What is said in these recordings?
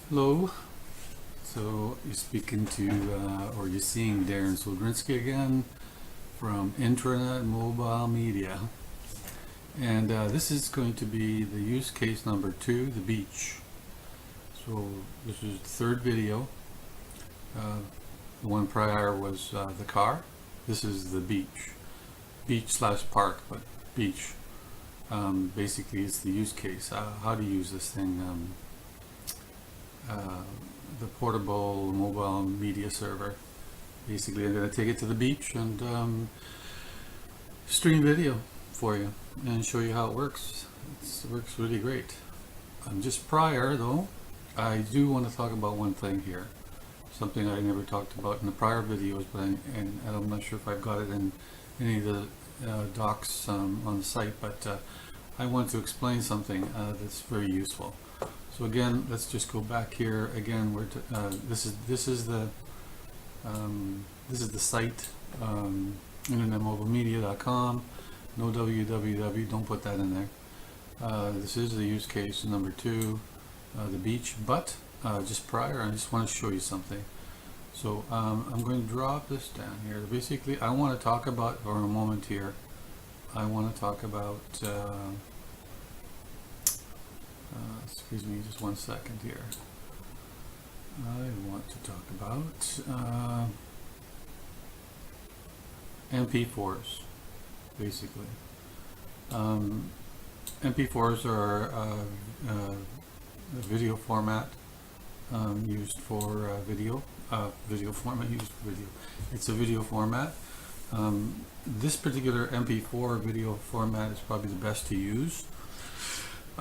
Hello. So you're speaking to, or you're seeing Darren Sodrinsky again from Intranet Mobile Media. And this is going to be the use case number 2, the beach. So this is the third video. The one prior was the car. This is the beach. Beach/park, but beach. Basically it's the use case, how to use this thing. The portable mobile media server. Basically, I'm going to take it to the beach and stream video for you and show you how it works. It works really great. Just prior though, I do want to talk about one thing here, something I never talked about in the prior videos, but I'm not sure if I've got it in any of the docs on the site, but I want to explain something that's very useful. So again, let's just go back here again. This is the site, internetmobilemedia.com. No www, don't put that in there. This is the use case number 2, the beach. But just prior, I just want to show you something. So I'm going to drop this down here. Basically, I want to talk about, for a moment here, I want to talk about. Excuse me, just 1 second here. I want to talk about MP4s, basically. MP4s are a video format used for video. Video format used for video. It's a video format. This particular MP4 video format is probably the best to use.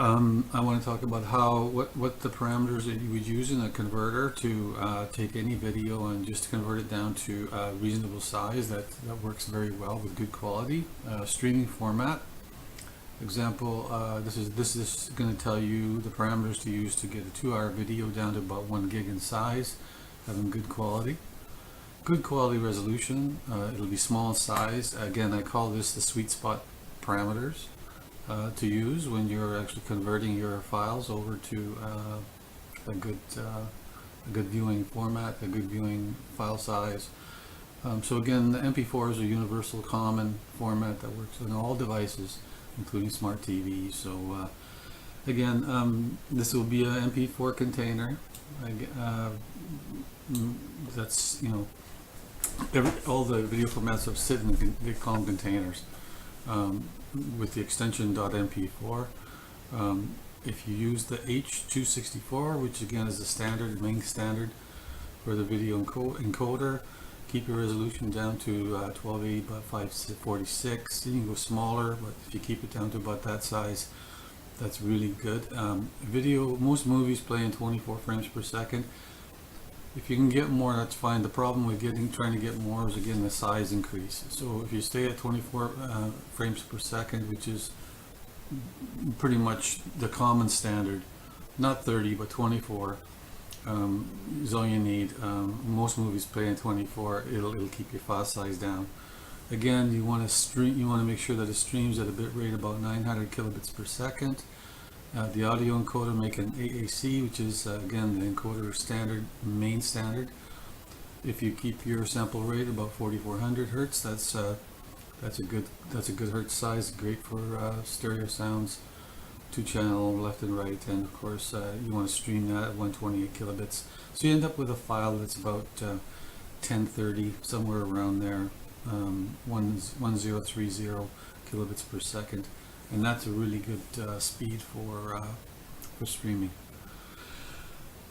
I want to talk about what the parameters that you would use in a converter to take any video and just convert it down to a reasonable size that works very well with good quality. Streaming format. Example, this is going to tell you the parameters to use to get a 2-hour video down to about 1 gig in size, having good quality. Good quality resolution. It'll be small in size. Again, I call this the sweet spot parameters to use when you're actually converting your files over to a good viewing format, a good viewing file size. So again, the MP4 is a universal common format that works on all devices, including smart TVs. So again, this will be an MP4 container. That's, you know, all the video formats have sit in, they call them containers. With the extension .mp4. If you use the H.264, which again is the standard, main standard for the video encoder, keep your resolution down to 1280 by 546. You can go smaller, but if you keep it down to about that size, that's really good. Video, most movies play in 24 frames per second. If you can get more, that's fine. The problem with trying to get more is again the size increase. So if you stay at 24 frames per second, which is pretty much the common standard, not 30 but 24, is all you need. Most movies play in 24. It'll keep your file size down. Again, you want to stream. You want to make sure that it streams at a bit rate about 900 kilobits per second. The audio encoder make an AAC, which is again the encoder standard, main standard. If you keep your sample rate about 4400 hertz, that's a good hertz size, great for stereo sounds, 2-channel left and right, and of course you want to stream that at 128 kilobits. So you end up with a file that's about 1030, somewhere around there, 1030 kilobits per second. And that's a really good speed for streaming.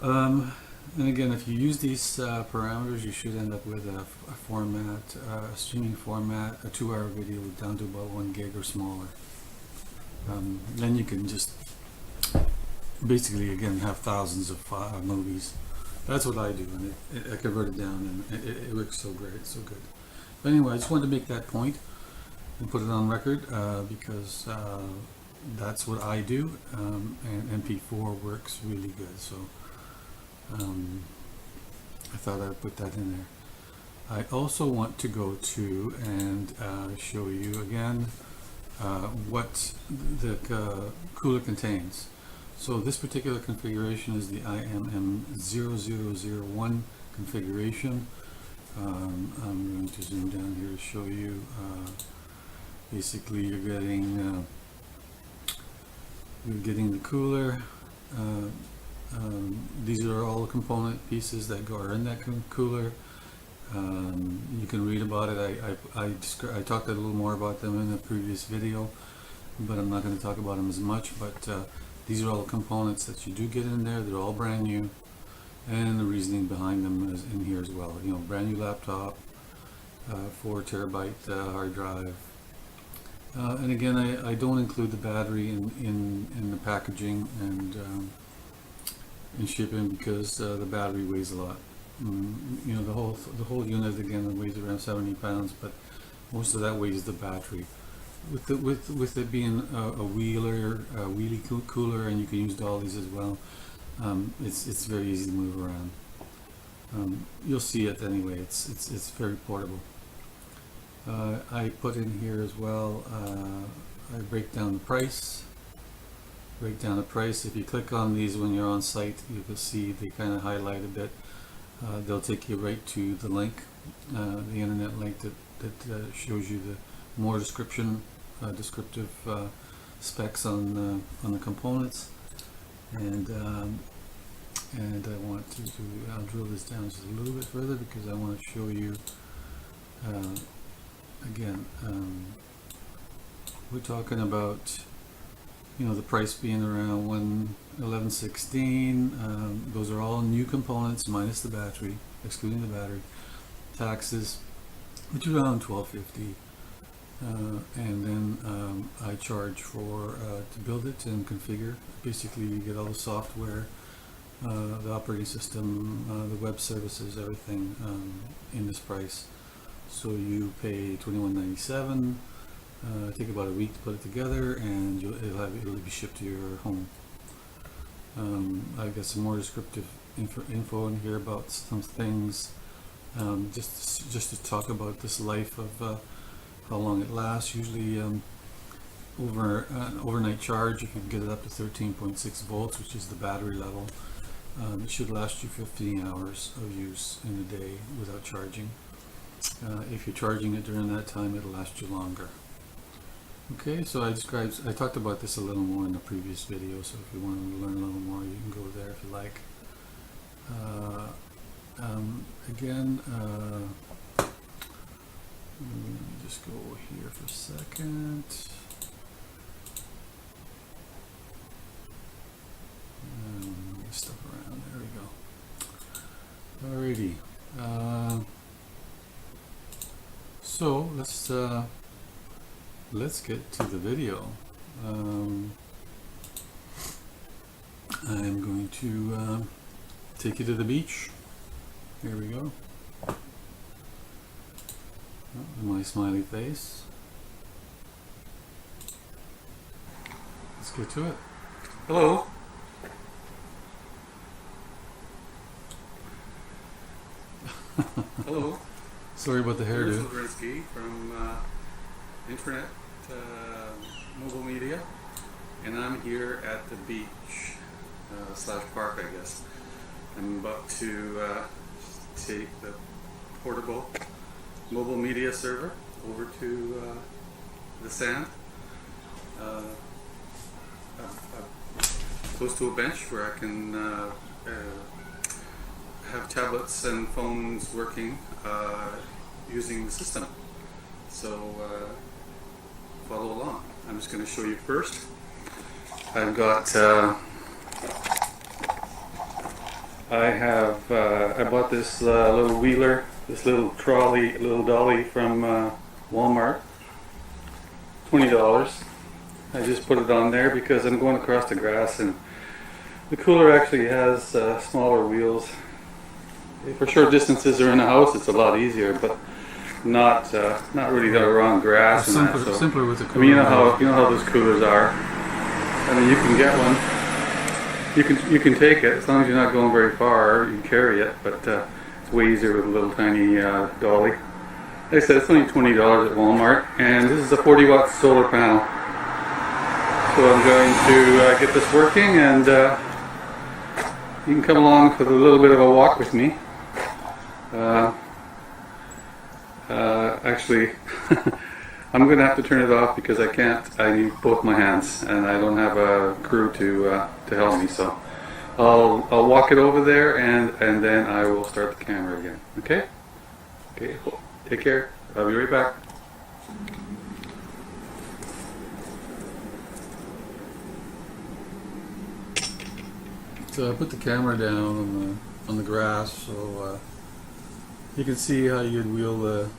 And again, if you use these parameters, you should end up with a format, a streaming format, a 2-hour video down to about 1 gig or smaller. Then you can just basically again have thousands of movies. That's what I do, and I convert it down, and it works so great, so good. But anyway, I just wanted to make that point and put it on record because that's what I do, and MP4 works really good. So I thought I'd put that in there. I also want to go to and show you again what the cooler contains. So this particular configuration is the IMM0001 configuration. I'm going to zoom down here to show you. Basically, you're getting the cooler. These are all the component pieces that are in that cooler. You can read about it. I talked a little more about them in a previous video, but I'm not going to talk about them as much. But these are all the components that you do get in there. They're all brand new, and the reasoning behind them is in here as well. You know, brand new laptop, 4 terabyte hard drive. And again, I don't include the battery in the packaging and in shipping because the battery weighs a lot. You know, the whole unit again weighs around 70 pounds, but most of that weight is the battery. With it being a wheelie cooler, and you can use dollies as well. It's very easy to move around. You'll see it anyway. It's very portable. I put in here as well. I break down the price. If you click on these when you're on site, you can see they kind of highlight a bit. They'll take you right to the link, the internet link that shows you the more descriptive specs on the components. And I want to I'll drill this down just a little bit further because I want to show you again. We're talking about, you know, the price being around $111.16. Those are all new components minus the battery, excluding the battery. Taxes, which is around $12.50. And then I charge for to build it and configure. Basically, you get all the software, the operating system, the web services, everything in this price. So you pay $21.97. Take about a week to put it together, and it'll be shipped to your home. I've got some more descriptive info in here about some things, just to talk about this life of how long it lasts. Usually over an overnight charge, if you can get it up to 13.6 volts, which is the battery level, it should last you 15 hours of use in a day without charging. If you're charging it during that time, it'll last you longer. Okay, so I talked about this a little more in the previous video, so if you want to learn a little more, you can go there if you like. Again, let me just go here for a second. Move stuff around. There we go. Alrighty. So let's get to the video. I'm going to take you to the beach. Here we go. My smiley face. Let's get to it. Hello. Hello. Sorry about the hairdo. From Intranet Mobile Media, and I'm here at the beach slash park, I guess. I'm about to take the portable mobile media server over to the sand, close to a bench where I can have tablets and phones working using the system. So follow along. I'm just going to show you first. I've got I bought this little wheeler, this little trolley, little dolly from Walmart, $20. I just put it on there because I'm going across the grass, and the cooler actually has smaller wheels. For short distances or in a house, it's a lot easier, but not really around grass. Simpler, and that. So, simpler with the cooler. I mean, you know how those coolers are. I mean, you can get one. You can take it as long as you're not going very far. You can carry it, but it's way easier with a little tiny dolly. Like I said, it's only $20 at Walmart, and this is a 40-watt solar panel. So I'm going to get this working, and you can come along for a little bit of a walk with me. Actually, I'm going to have to turn it off because I can't. I need both my hands, and I don't have a crew to help me. So I'll walk it over there, and then I will start the camera again. Okay? Okay. Take care. I'll be right back. So I put the camera down on the grass, so you can see how you'd wheel the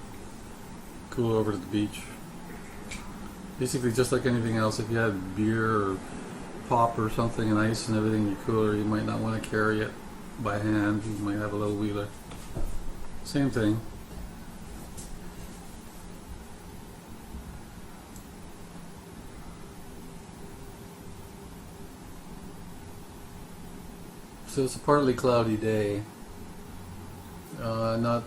cooler over to the beach. Basically, just like anything else, if you had beer or pop or something and ice and everything in your cooler, you might not want to carry it by hand. You might have a little wheeler. Same thing. So it's a partly cloudy day. Not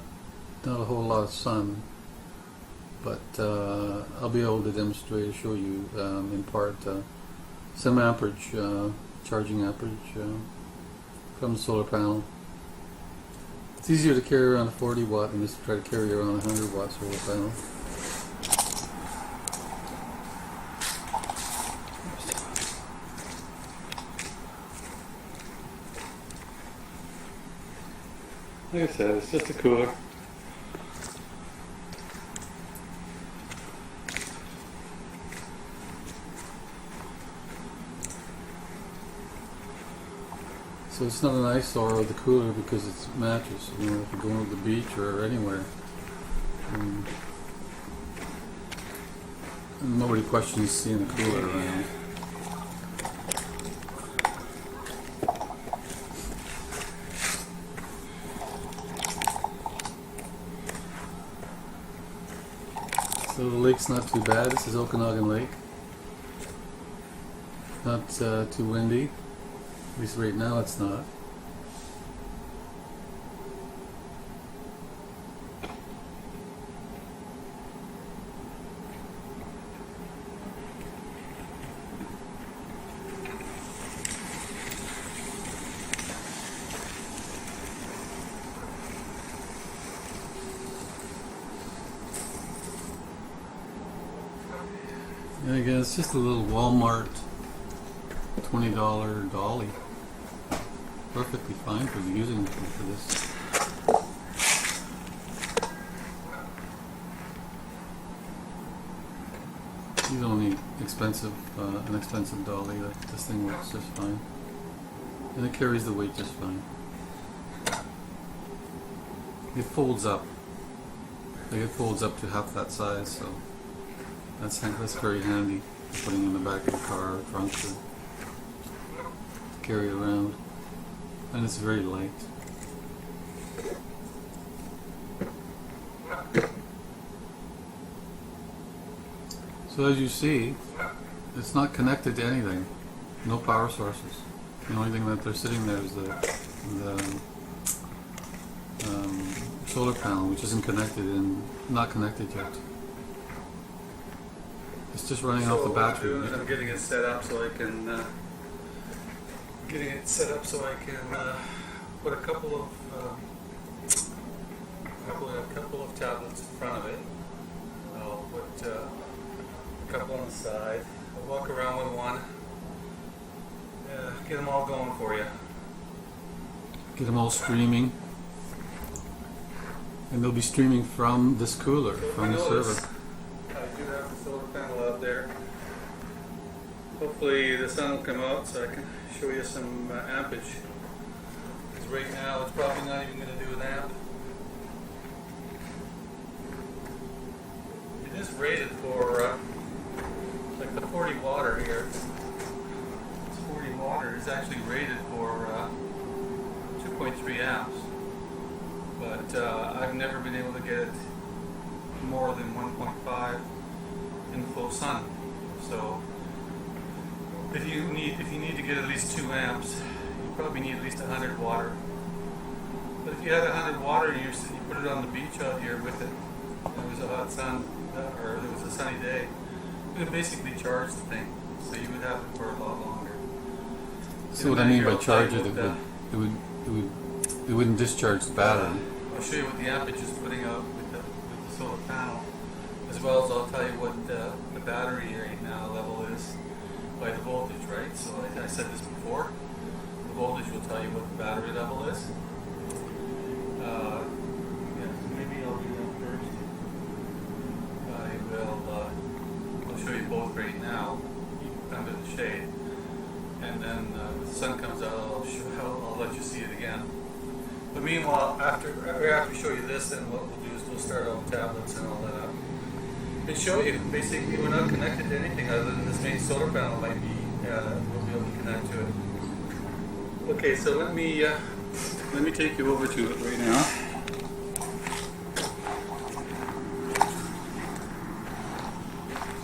a whole lot of sun, but I'll be able to demonstrate, show you in part some amperage, charging amperage from the solar panel. It's easier to carry around a 40 watt than just to try to carry around a 100 watt solar panel. Like I said, it's just a cooler. So it's not an eyesore of the cooler because it's matches. You know, if you're going to the beach or anywhere, and nobody questions seeing the cooler around. So the lake's not too bad. This is Okanagan Lake. Not too windy. At least right now it's not. And again, it's just a little Walmart $20 dolly. Perfectly fine for using for this. You don't need an expensive dolly. This thing works just fine, and it carries the weight just fine. It folds up. Like, it folds up to half that size, so that's very handy. Putting in the back of the car or trunk to carry around. And it's very light. So as you see, it's not connected to anything. No power sources. The only thing that they're sitting there is the solar panel, which isn't connected and not connected yet. It's just running off the battery. I'm getting it set up so I can put a couple of tablets in front of it. I'll put a couple on the side. I'll walk around with one. Get them all going for you. Get them all streaming. And they'll be streaming from this cooler, from the server. I do have the solar panel out there. Hopefully the sun will come out so I can show you some ampage. Because right now it's probably not even going to do an amp. It is rated for like the 40 water here. This 40 water is actually rated for 2.3 amps. But I've never been able to get more than 1.5 in full sun. So if you need to get at least 2 amps, you probably need at least 100 water. But if you had 100 water and you put it on the beach out here with it, and it was a hot sun or it was a sunny day, you could basically charge the thing. so you would have it for a lot longer. So what I mean by charge it, it wouldn't discharge the battery. I'll show you what the ampage is putting out with the solar panel, as well as I'll tell you what the battery right now level is by the voltage, right? So I said this before. The voltage will tell you what the battery level is. Yeah, maybe I'll do that first. I'll show you both right now under the shade, and then when the sun comes out, I'll let you see it again. But meanwhile, after we show you this, then what we'll do is we'll start on tablets and all that. And show you basically we're not connected to anything other than this main solar panel might be. We'll be able to connect to it. Okay, so let me take you over to it right now.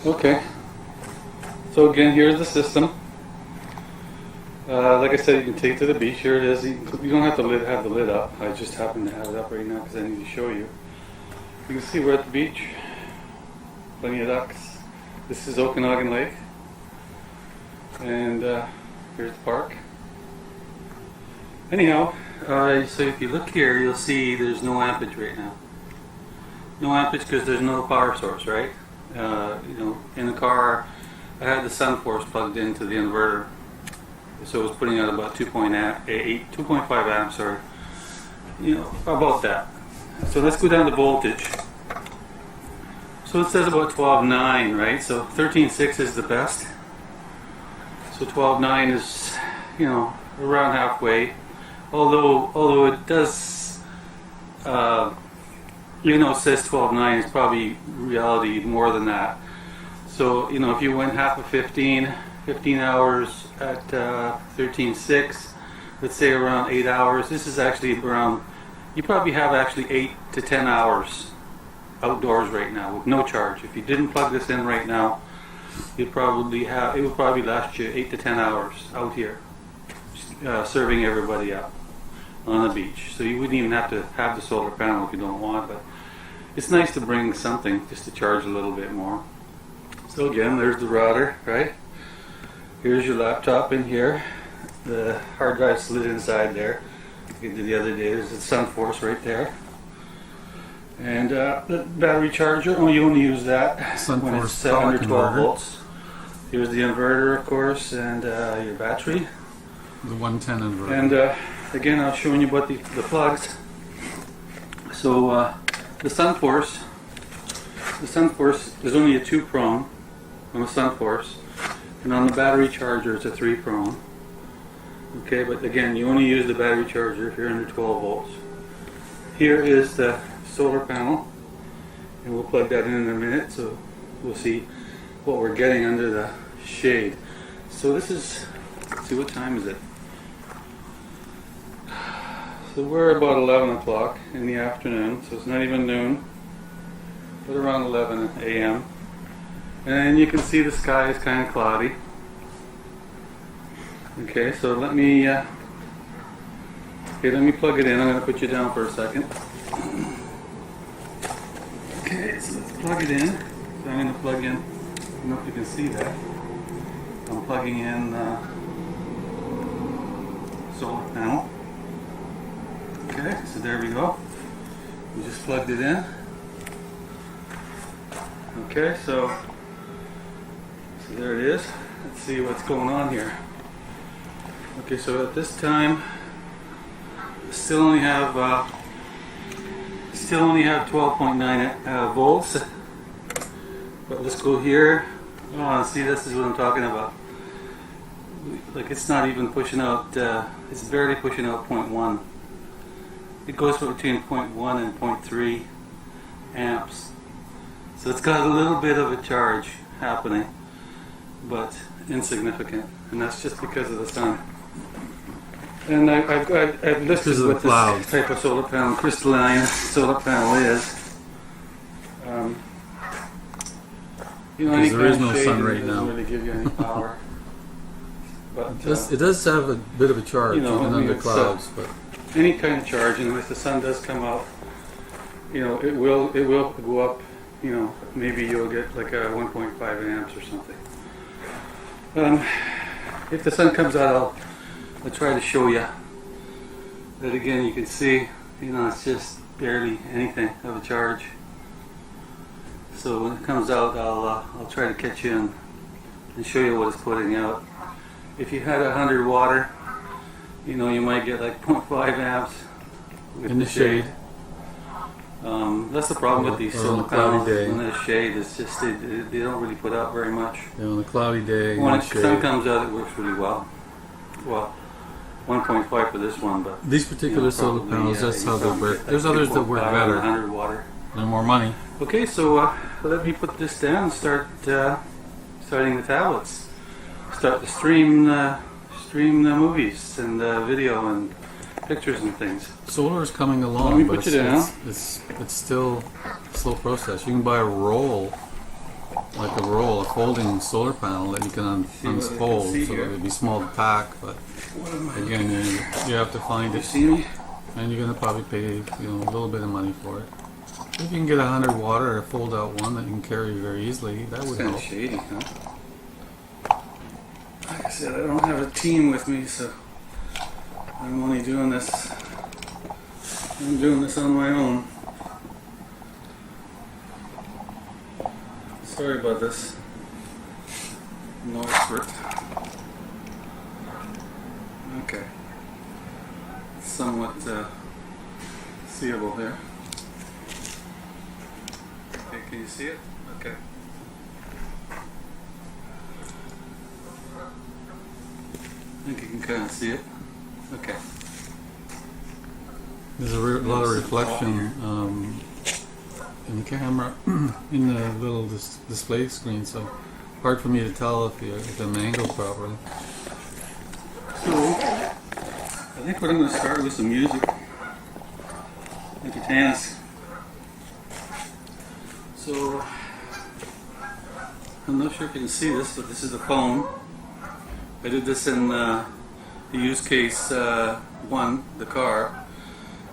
Okay. So again, here's the system. Like I said, you can take it to the beach. Here it is. You don't have to have the lid up. I just happen to have it up right now because I need to show you. You can see we're at the beach. Plenty of ducks. This is Okanagan Lake. And here's the park. Anyhow, so if you look here, you'll see there's no ampage right now. No ampage because there's no power source, right? In the car, I had the sun force plugged into the inverter. So it was putting out about 2.5 amps, sorry. About that. So let's go down to voltage. So it says about 12.9, right? So 13.6 is the best. So 12.9 is, around halfway. Although it does, even though it says 12.9, it's probably reality more than that. So, if you went half of 15 hours at 13.6, let's say around 8 hours, this is actually around, you probably have actually 8 to 10 hours outdoors right now with no charge. If you didn't plug this in right now, it would probably last you 8 to 10 hours out here, serving everybody up on the beach. So you wouldn't even have to have the solar panel if you don't want, but it's nice to bring something just to charge a little bit more. So again, there's the router, right? Here's your laptop in here. The hard drive slid inside there. You did the other day. There's the sun force right there. And the battery charger, you only use that when it's under 12 volts. Here's the inverter, of course, and your battery. The 110 inverter. And again, I was showing you about the plugs. So the sun force, there's only a 2-prong on the sun force, and on the battery charger it's a 3-prong. Okay, but again, you only use the battery charger if you're under 12 volts. Here is the solar panel, and we'll plug that in a minute, so we'll see what we're getting under the shade. So this is, let's see, what time is it? So we're about 11 o'clock in the afternoon, so it's not even noon, but around 11 a.m. And you can see the sky is kind of cloudy. Okay, so let me plug it in. I'm going to put you down for a second. Okay, so let's plug it in. So I'm going to plug in, I don't know if you can see that. I'm plugging in solar panel. Okay, so there we go. We just plugged it in. Okay, so there it is. Let's see what's going on here. Okay, so at this time, still only have 12.9 volts. But let's go here. Oh, see, this is what I'm talking about. Like, it's not even pushing out. It's barely pushing out 0.1. It goes between 0.1 and 0.3 amps. So it's got a little bit of a charge happening, but insignificant, and that's just because of the sun. And I've listed what this type of solar panel, crystalline solar panel is. There is no sun right now. Doesn't really give you any power. But it does have a bit of a charge, even under clouds. But any kind of charge, and if the sun does come out, it will go up. Maybe you'll get like a 1.5 amps or something. If the sun comes out, I'll try to show you. But again, you can see, it's just barely anything of a charge. So when it comes out, I'll try to catch you and show you what it's putting out. If you had 100 water, you might get like 0.5 amps with In the shade. That's the problem with these Or on a solar cloudy panels. day. When there's shade, it's just they don't really put out very much. On a cloudy day, When in the the sun shade. comes out, it works really well. Well, 1.5 for this one, but These particular solar probably, panels, that's you how they probably work. get There's like others that work 2.5 better. 100 water. They're more money. Okay, so let me put this down and starting the tablets. Start to stream the movies and video and pictures and things. Solar is coming Let along, me but put you down. it's still a slow process. You can buy a roll, a folding solar panel that you can See what I can unfold, see so here. it'd be small to pack. But What am I again, you have to find You it, see me? and you're gonna probably pay a little bit of money for it. If you can get 100 water or a fold-out one that you can carry very easily, that It's would kind help. of shady, huh? Like I said, I don't have a team with me, so I'm only doing this. I'm doing this on my own. Sorry about this. I'm no expert. Okay. It's somewhat seeable here. Okay, can you see it? Okay. I think you can kind of see it. Okay. There's a lot of reflection in the camera, in the little display screen, so hard for me to tell if I'm angled properly. So, I think what I'm going to start with some music. Entertain us. So, I'm not sure if you can see this, but this is the phone. I did this in the UseCase1, the car.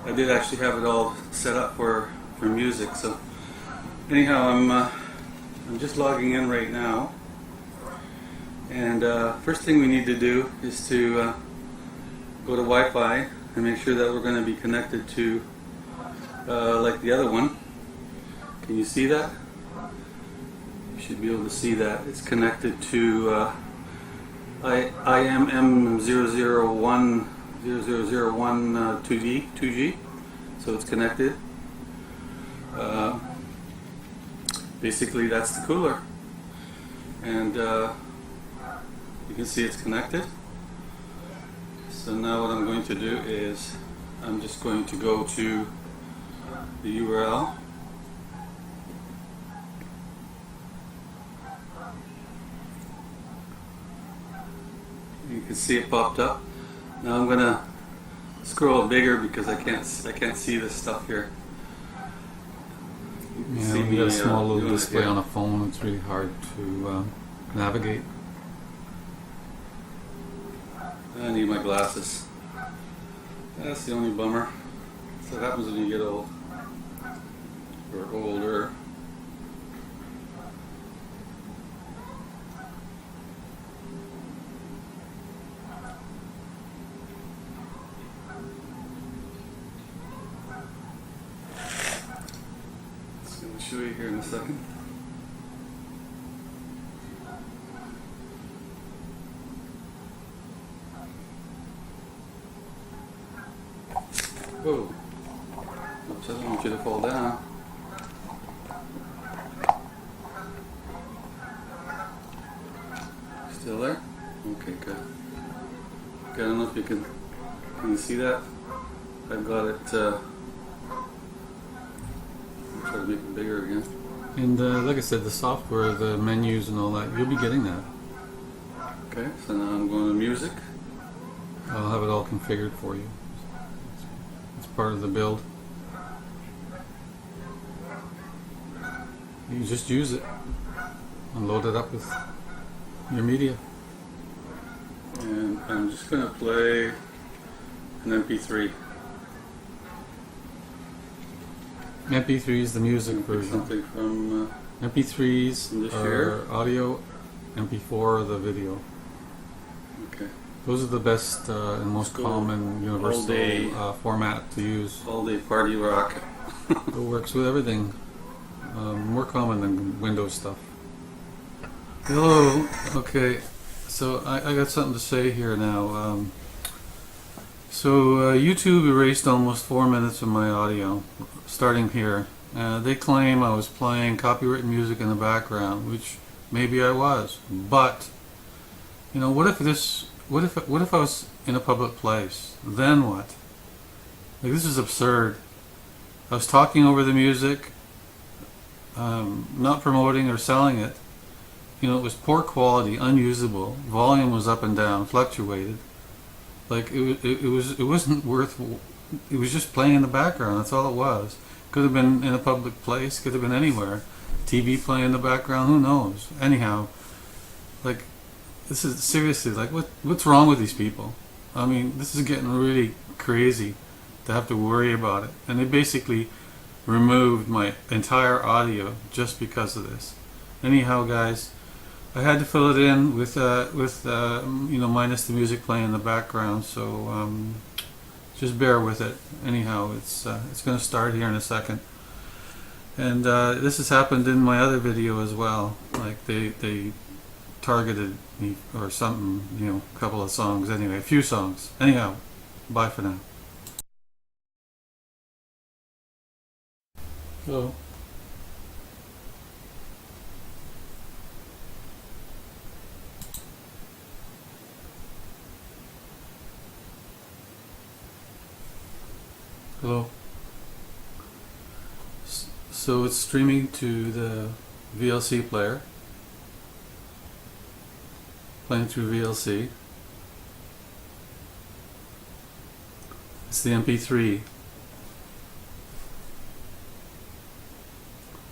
I did actually have it all set up for music. So, anyhow, I'm just logging in right now. And first thing we need to do is to go to Wi-Fi and make sure that we're going to be connected to like the other one. Can you see that? You should be able to see that. It's connected to IMM0001 UseCase2 2G. So it's connected. Basically, that's the cooler. And you can see it's connected. So now what I'm going to do is I'm just going to go to the URL. You can see it popped up. Now I'm gonna scroll bigger because I can't see this stuff here. You can Yeah, see when me, you got a small little doing it display here. on a phone, it's really hard to navigate. I need my glasses. That's the only bummer. That's what happens when you get old. Or older. Just going to show you here in a second. Whoa. Oops, I don't want you to fall down. Still there? Okay, good. Okay, I don't know if you can you see that? I've got it, I'll try to make it bigger again. And like I said, the software, the menus and all that, you'll be getting that. Okay, so now I'm going to music. I'll have it all configured for you. It's part of the build. You just use it and load it up with your media. And I'm just going to play an MP3. MP3 is the music version. Something from MP3s This are year? audio MP4 or the video. Okay. Those are the best and most Go common all day. universal format to use. All day party rock. It works with everything. More common than Windows stuff. Hello. Okay. So I got something to say here now. YouTube erased almost 4 minutes of my audio, starting here. They claim I was playing copyrighted music in the background, which maybe I was. But what if I was in a public place? Then what? Like, this is absurd. I was talking over the music, not promoting or selling it. It was poor quality, unusable. Volume was up and down, fluctuated. Like it wasn't worth. It was just playing in the background. That's all it was. Could have been in a public place. Could have been anywhere. TV playing in the background. Who knows? Anyhow, like, this is seriously, like, what's wrong with these people? I mean, this is getting really crazy to have to worry about it. And they basically removed my entire audio just because of this. Anyhow, guys, I had to fill it in with minus the music playing in the background. So just bear with it. Anyhow, it's going to start here in a second. And this has happened in my other video as well. Like, they targeted me or something, a couple of songs anyway, a few songs. Anyhow, bye for now. Hello. Hello. So it's streaming to the VLC player, playing through VLC. It's the MP3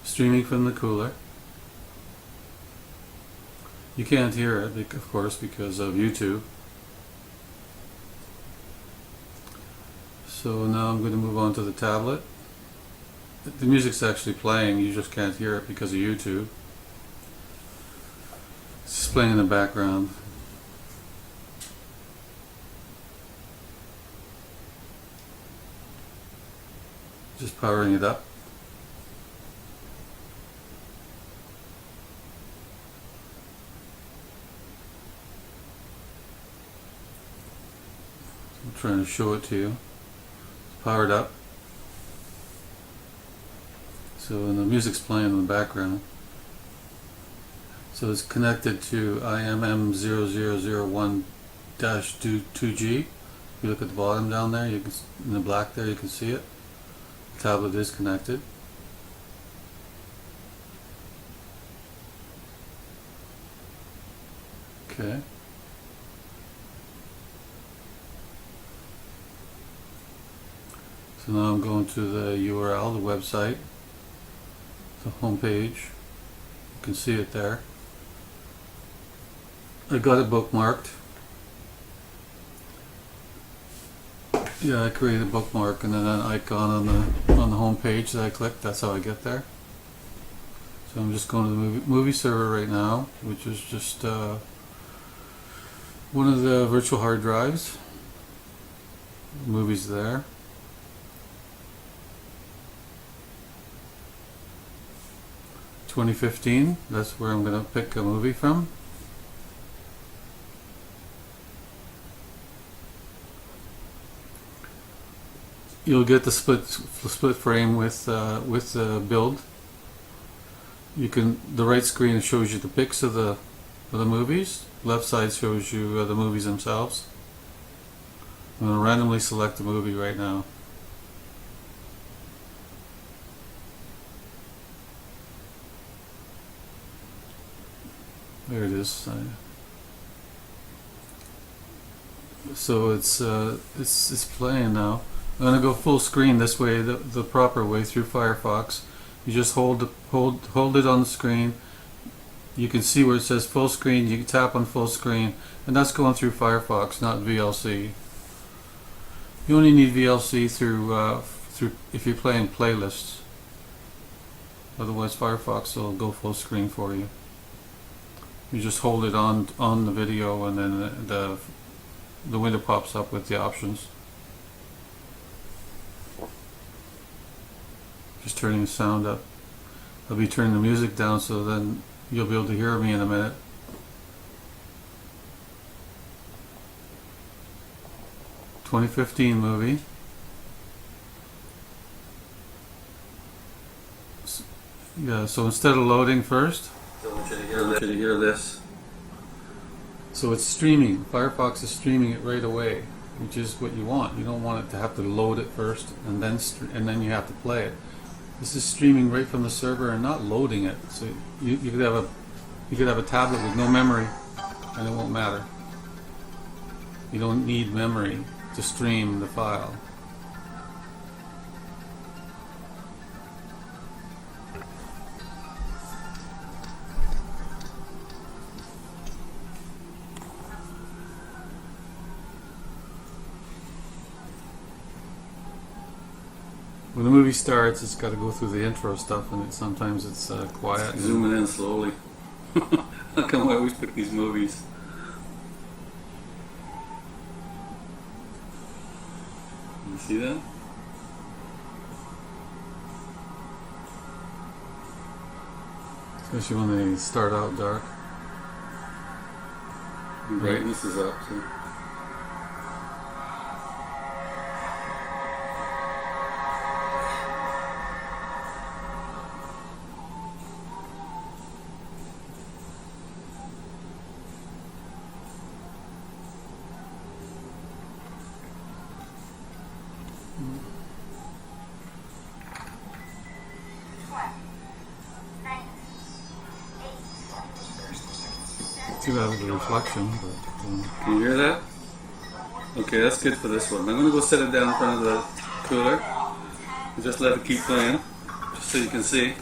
streaming from the cooler. You can't hear it, of course, because of YouTube. So now I'm going to move on to the tablet. The music's actually playing, you just can't hear it because of YouTube. It's just playing in the background. Just powering it up. I'm trying to show it to you. It's powered up. So, and the music's playing in the background. So it's connected to IMM0001 2G. If you look at the bottom down there, you can, in the black there, you can see it. The tablet is connected. Okay. So now I'm going to the URL, the website, the home page. You can see it there. I got it bookmarked. Yeah, I created a bookmark and then an icon on the home page that I clicked. That's how I get there. So I'm just going to the movie server right now, which is just one of the virtual hard drives. The movie's there. $2015, that's where I'm going to pick a movie from. You'll get the split frame with the build. You can, the right screen shows you the pics of the movies. Left side shows you the movies themselves. I'm going to randomly select a movie right now. There it is. So it's playing now. I'm gonna go full screen this way, the proper way through Firefox. You just hold it on the screen. You can see where it says full screen. You can tap on full screen, and that's going through Firefox, not VLC. You only need VLC through if you're playing playlists. Otherwise, Firefox will go full screen for you. You just hold it on the video, and then the window pops up with the options. Just turning the sound up. I'll be turning the music down, so then you'll be able to hear me in a minute. "2015 movie." Yeah, so instead of loading first, I want you to hear this. So it's streaming. Firefox is streaming it right away, which is what you want. You don't want it to have to load it first and then you have to play it. This is streaming right from the server and not loading it. So you could have a tablet with no memory, and it won't matter. You don't need memory to stream the file. When the movie starts, it's got to go through the intro stuff, and sometimes it's quiet. Zooming in slowly. How come I always pick these movies? You see that? Especially when they start out dark. Brightness is up too. Too bad with the reflection, but Can you hear that? Okay, that's good for this one. I'm going to go set it down in front of the cooler and just let it keep playing, just so you can see.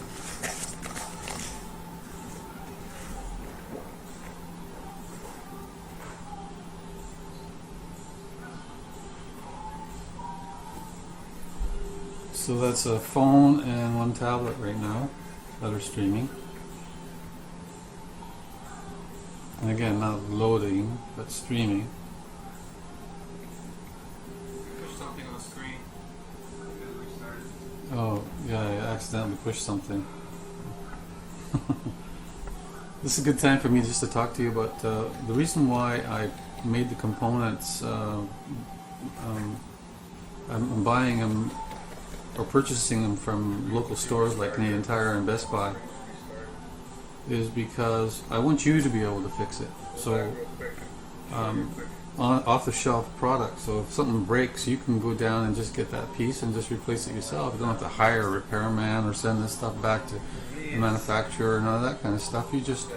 so that's a phone and one tablet right now that are streaming. And again, not loading, but streaming. Push something on the screen. Oh, yeah, I accidentally pushed something. This is a good time for me just to talk to you about the reason why I made the components. I'm buying them or purchasing them from local stores like Canadian Tire and Best Buy, is because I want you to be able to fix it. So off-the-shelf product. So if something breaks, you can go down and just get that piece and just replace it yourself. You don't have to hire a repairman or send this stuff back to the manufacturer and all that kind of stuff. You just,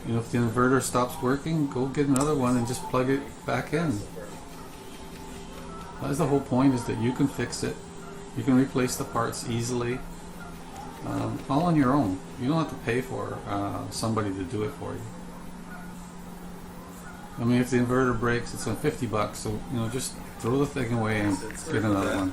if the inverter stops working, go get another one and just plug it back in. That's the whole point, is that you can fix it. You can replace the parts easily. All on your own. You don't have to pay for somebody to do it for you. I mean, if the inverter breaks, it's on $50, so just throw the thing away and get another one.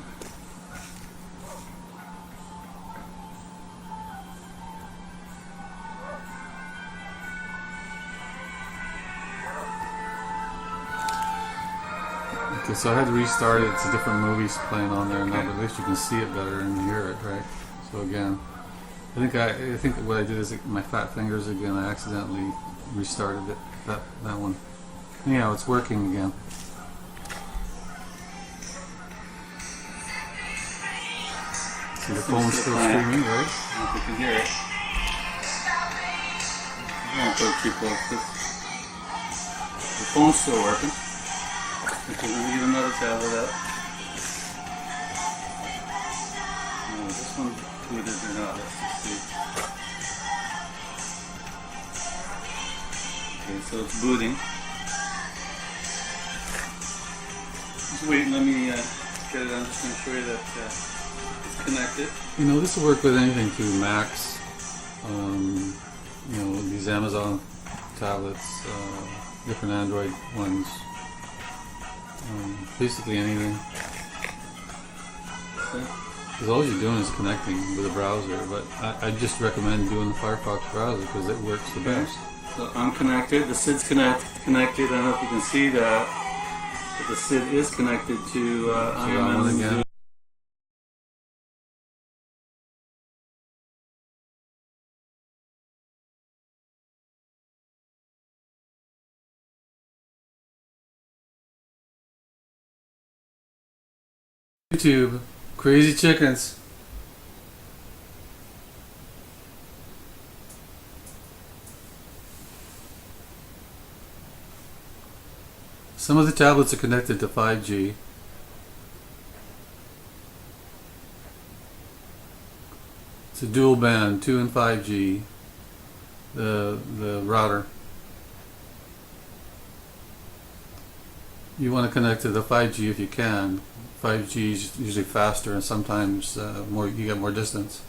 Okay, so I had to restart it. It's a different movies playing on there now, but at least you can see it better and hear it, right? So again, I think what I did is my fat fingers again. I accidentally restarted it. That one. Anyhow, it's working again. See, the phone's still streaming, right? I don't know if you can hear it. I don't put it too close. The phone's still working. Okay, let me get another tablet out. No, this one booted or not. Let's just see. Okay, so it's booting. Just wait, let me get it. I'm just going to show you that it's connected. This will work with anything too. Macs, these Amazon tablets, different Android ones, basically anything. Because all you're doing is connecting with a browser, but I just recommend doing the Firefox browser because it works the best. So I'm connected. The SID's connected. I don't know if you can see that, but the SID is connected to IMM. YouTube, crazy chickens. Some of the tablets are connected to 5G. It's a dual band, 2 and 5G. The router. You want to connect to the 5G if you can. 5G is usually faster, and sometimes you get more distance.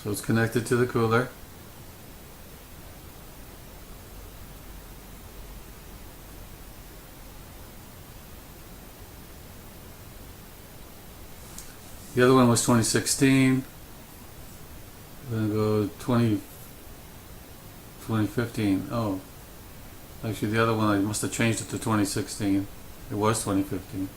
So it's connected to the cooler. The other one was 2016. Then go 2015. Oh, actually, the other one I must have changed it to 2016. It was 2015.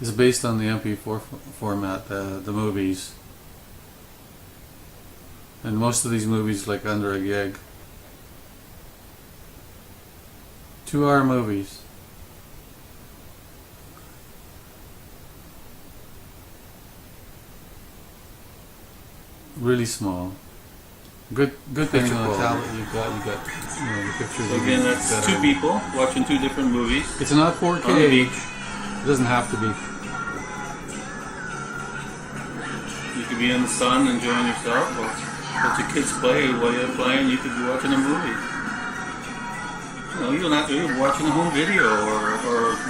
It's based on the MP4 format, the movies, and most of these movies like under a gig. 2-hour movies. Really small. Good picture on the tablet. You got the pictures. So again, that's 2 people watching 2 different movies. It's not 4K. On the beach. It doesn't have to be. You could be in the sun enjoying yourself, or let your kids play. While you're playing, you could be watching a movie. You don't have to be watching a home video or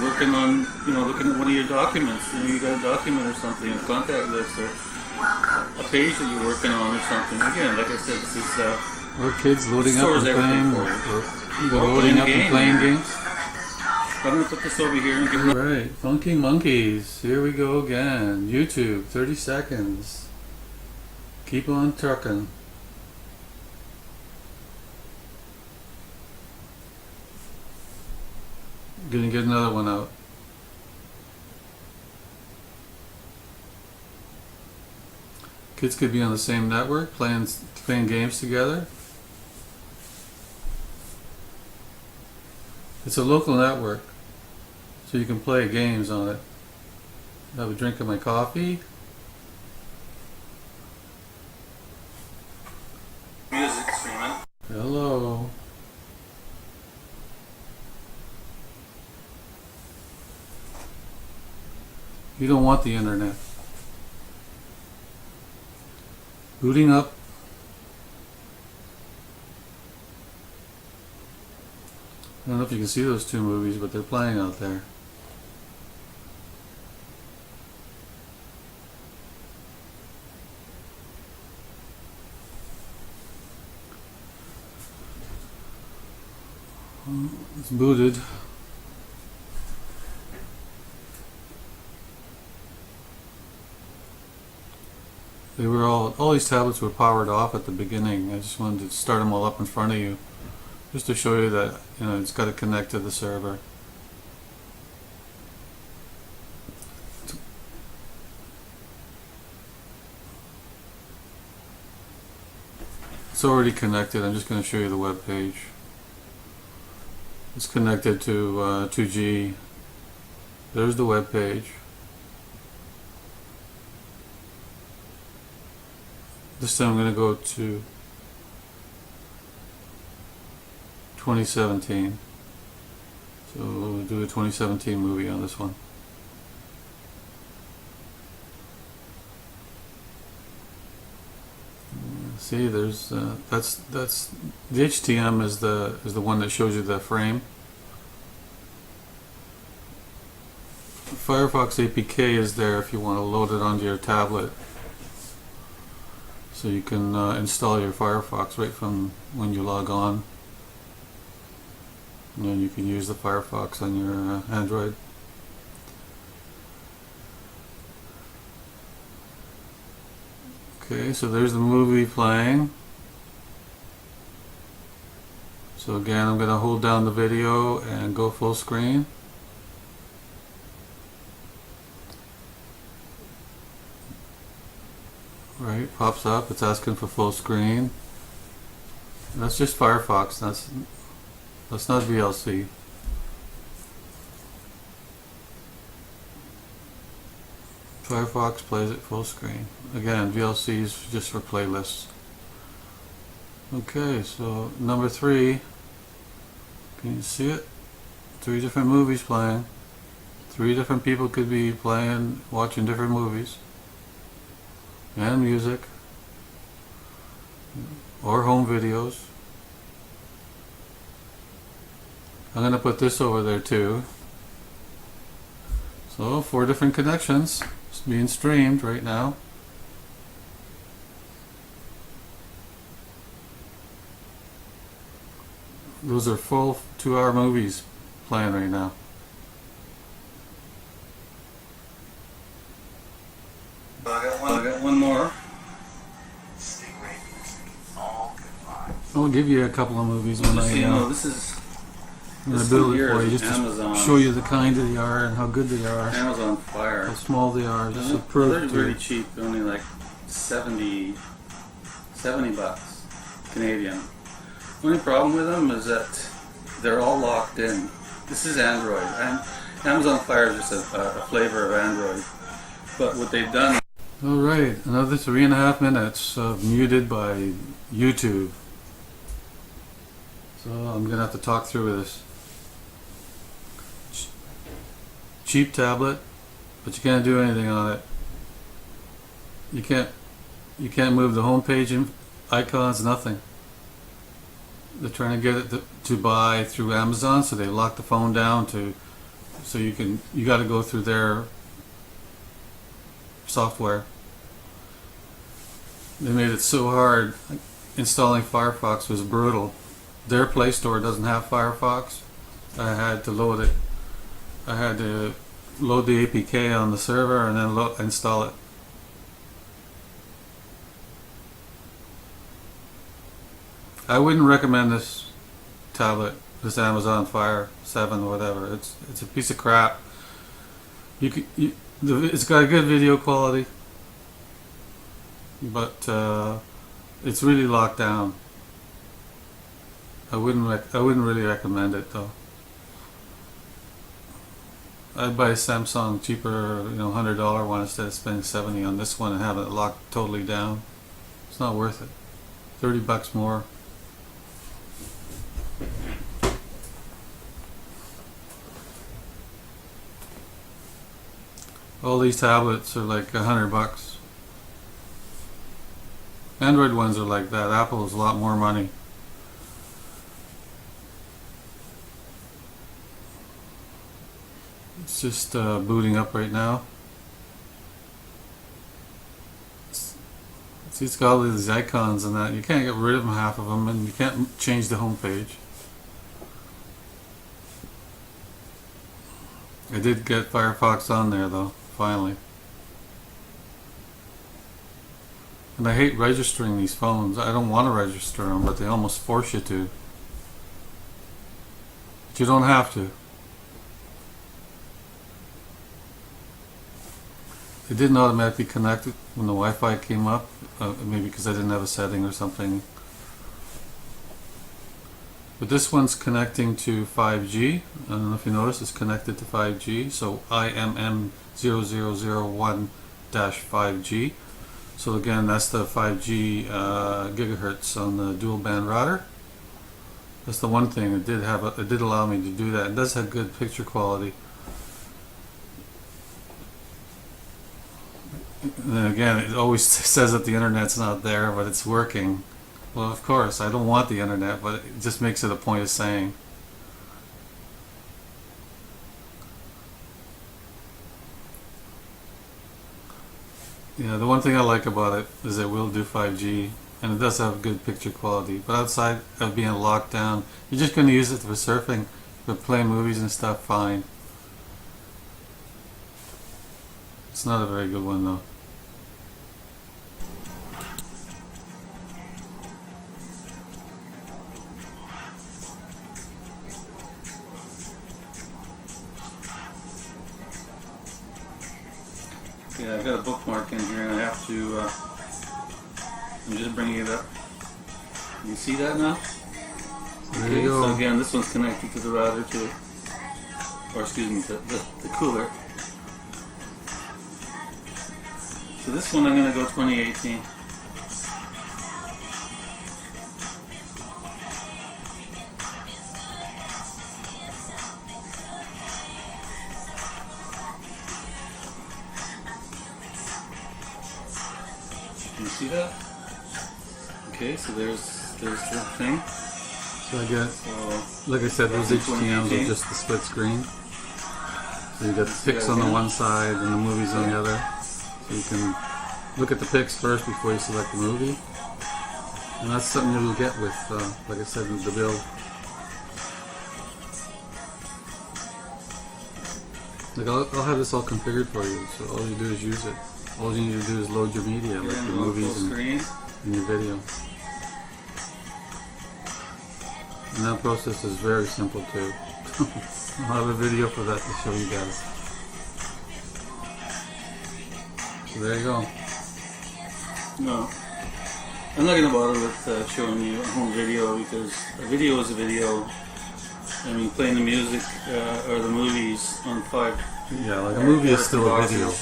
working on, looking at one of your documents. You got a document or something, a contact list, or a page that you're working on or something. Again, like I said, this is or kids loading up and playing, or loading up and playing games. I'm going to put this over here and give it. Alright, Funky Monkeys. Here we go again. YouTube, 30 seconds. Keep on trucking. Gonna get another one out. Kids could be on the same network, playing games together. It's a local network, so you can play games on it. Have a drink of my coffee. Music streaming. Hello. You don't want the internet. Booting up. I don't know if you can see those 2 movies, but they're playing out there. It's booted. They were all these tablets were powered off at the beginning. I just wanted to start them all up in front of you, just to show you that it's got to connect to the server. It's already connected. I'm just going to show you the web page. It's connected to 2G. There's the web page. This time I'm going to go to 2017. So we'll do a 2017 movie on this one. See, there's that's the HTM is the one that shows you the frame. Firefox APK is there if you want to load it onto your tablet, so you can install your Firefox right from when you log on. And then you can use the Firefox on your Android. Okay, so there's the movie playing. So again, I'm going to hold down the video and go full screen. Right, pops up, it's asking for full screen. That's just Firefox, that's not VLC. Firefox plays it full screen. Again, VLC is just for playlists. Okay, so number 3, can you see it? 3 different movies playing. 3 different people could be playing, watching different movies. And music. Or home videos. I'm going to put this over there too. So 4 different connections. It's being streamed right now. Those are full 2-hour movies playing right now. I got one more. I'll give you a couple of movies when I this is build it here for you, is just Amazon. to show you the kind they are and how good they are, Amazon Fire. how small they are. Just to They're prove really to cheap, only like 70 bucks Canadian. The only problem with them is that they're all locked in. This is Android, and Amazon Fire is just a flavor of Android. But what they've done. All right, another 3.5 minutes muted by YouTube. So I'm gonna have to talk through this. Cheap tablet, but you can't do anything on it. You can't move the home page and icons, nothing. They're trying to get it to buy through Amazon, so they lock the phone down so you got to go through their software. They made it so hard. Installing Firefox was brutal. Their Play Store doesn't have Firefox. I had to load it. I had to load the APK on the server and then install it. I wouldn't recommend this tablet, this Amazon Fire 7 or whatever. It's a piece of crap. It's got a good video quality, but it's really locked down. I wouldn't really recommend it though. I'd buy a Samsung cheaper, $100 one instead of spending $70 on this one and having it locked totally down. It's not worth it. 30 bucks more. All these tablets are like $100. Android ones are like that. Apple is a lot more money. It's just booting up right now. See, it's got all these icons and that. You can't get rid of them, half of them, and you can't change the home page. I did get Firefox on there though, finally. And I hate registering these phones. I don't want to register them, but they almost force you to. But you don't have to. It didn't automatically connect when the Wi-Fi came up, maybe because I didn't have a setting or something. But this one's connecting to 5G. I don't know if you notice, it's connected to 5G. So IMM0001 5G. So again, that's the 5G gigahertz on the dual band router. That's the one thing. It did allow me to do that. It does have good picture quality. And then again, it always says that the internet's not there, but it's working. Well, of course, I don't want the internet, but it just makes it a point of saying. Yeah, the one thing I like about it is it will do 5G, and it does have good picture quality. But outside of being locked down, you're just going to use it for surfing. But playing movies and stuff, fine. It's not a very good one though. Yeah, I've got a bookmark in here and I have to, I'm just bringing it up. You see that now? There you go. So again, this one's connected to the router too. Or excuse me, to the cooler. So this one I'm going to go 2018. Can you see that? Okay, so there's the thing. So I got, So like I said, those that's in HTMs are 2018. just the split screen. So you got the pics on the one side and the movies on the other. So you can look at the pics first before you select the movie. And that's something you'll get with, like I said, the build. Like I'll have this all configured for you, so all you do is use it. All you need to do is load your media, like your movies and your video. And that process is very simple too. I'll have a video for that to show you guys. So there you go. No, I'm not going to bother with showing you a home video because a video is a video. I mean, playing the music or the movies on 5. Yeah, like a movie is still a video.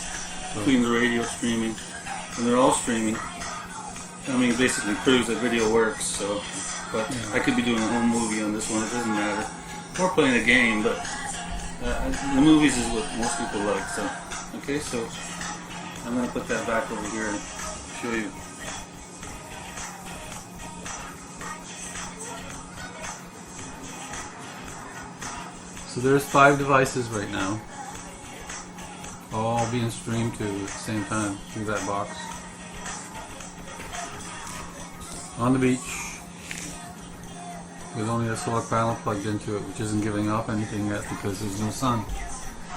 Including the radio streaming, and they're all streaming. I mean, it basically proves that video works. So, but I could be doing a home movie on this one. It doesn't matter. Or playing a game, but the movies is what most people like. So, okay, so I'm gonna put that back over here and show you. So there's 5 devices right now, all being streamed to at the same time through that box. On the beach, with only a solar panel plugged into it, which isn't giving off anything yet because there's no sun.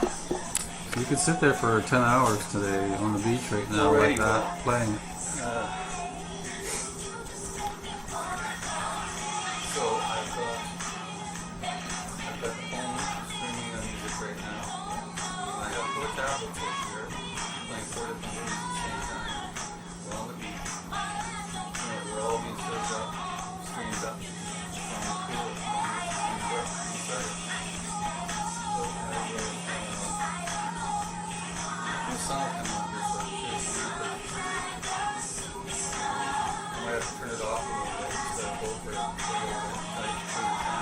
So you could sit there for 10 hours today on the beach right now like that, playing. So I've got the phone streaming the music right now. I have 4 tablets over here playing 4 different movies at the same time. We're on the beach. We're all being served up, streamed up from the cooler inside. So I will the sound coming out here, so I might have to turn it off a little bit instead of go for it.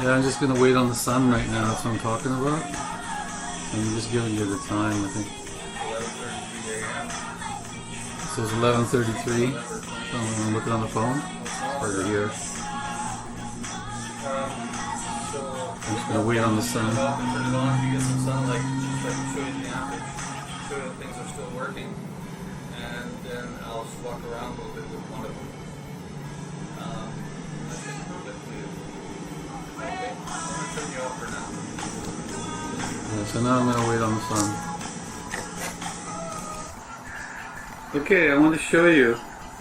Yeah, I'm just gonna wait on the sun right now. That's what I'm talking about. I'm just giving you the time. I think 11:33 a.m. it says 11:33. So I'm gonna look it on the phone. It's hard to hear. I'm just gonna wait on the sun. Turn it on to get some sunlight so I can show you the amperage, show you that things are still working, and then I'll just walk around a little bit with one of them. I should prove it to you. Okay, I'm going to turn you off for now. Yeah, so now I'm gonna wait on the sun. Okay, I want to show you,